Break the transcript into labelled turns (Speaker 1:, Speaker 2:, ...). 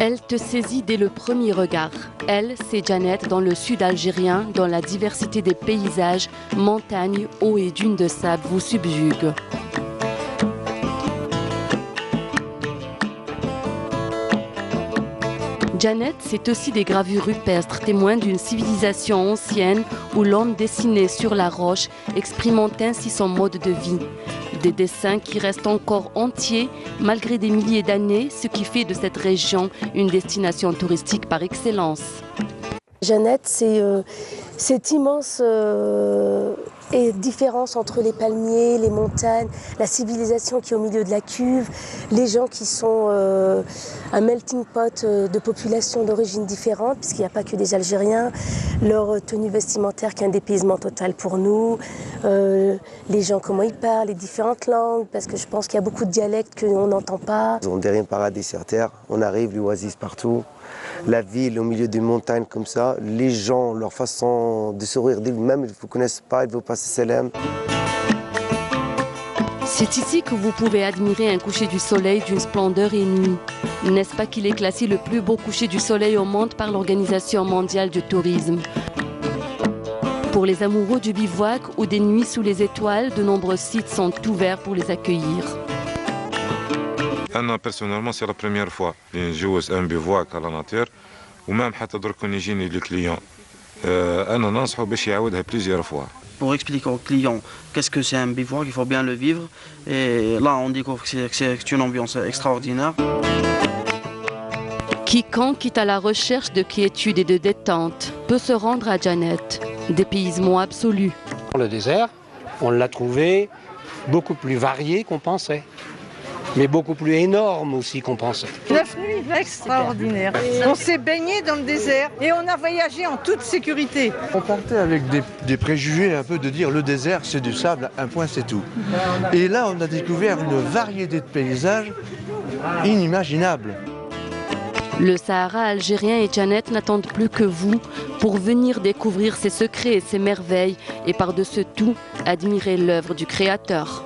Speaker 1: Elle te saisit dès le premier regard. Elle, c'est Janet dans le sud algérien, dans la diversité des paysages, montagnes, eaux et dunes de sable vous subjuguent. Janet, c'est aussi des gravures rupestres, témoins d'une civilisation ancienne où l'homme dessinait sur la roche, exprimant ainsi son mode de vie. Des dessins qui restent encore entiers malgré des milliers d'années, ce qui fait de cette région une destination touristique par excellence.
Speaker 2: Janet, c'est cette immense différence entre les palmiers, les montagnes, la civilisation qui est au milieu de la cuve, les gens qui sont un melting pot de populations d'origines différentes, puisqu'il n'y a pas que des Algériens, leur tenue vestimentaire qui est un dépaysement total pour nous, les gens comment ils parlent, les différentes langues, parce que je pense qu'il y a beaucoup de dialectes qu'on n'entend pas.
Speaker 3: On dirait un paradis sur terre, on arrive, l'oasis partout. La ville au milieu des montagnes comme ça, les gens, leur façon de sourire, même ils ne vous connaissent pas, ils vous passent salam.
Speaker 1: C'est ici que vous pouvez admirer un coucher du soleil d'une splendeur inouïe. N'est-ce pas qu'il est classé le plus beau coucher du soleil au monde par l'Organisation mondiale du tourisme? Pour les amoureux du bivouac ou des nuits sous les étoiles, de nombreux sites sont ouverts pour les accueillir.
Speaker 4: أنا personnellement c'est la première fois اللي نجوز ان بيفواك على ناتير ومام حتى درك كون يجيني لي كليون أنا ننصحه باش يعاودها plusieurs fois.
Speaker 5: Pour expliquer aux clients qu'est-ce que c'est un bivouac, il faut bien le vivre et là on découvre que c'est une ambiance extraordinaire.
Speaker 1: Quiconque est à la recherche de quiétude et de détente peut se rendre à Janet, dépaysement absolu.
Speaker 6: Le désert, on l'a trouvé beaucoup plus varié qu'on pensait. Mais beaucoup plus énorme aussi qu'on pensait.
Speaker 7: 9 nuits extraordinaires. On s'est baigné dans le désert et on a voyagé en toute sécurité.
Speaker 8: On partait avec des préjugés un peu de dire le désert c'est du sable, un point c'est tout. Et là on a découvert une variété de paysages inimaginables.
Speaker 1: Le Sahara algérien et Janet n'attendent plus que vous pour venir découvrir ses secrets et ses merveilles et par-dessus tout, admirer l'œuvre du Créateur.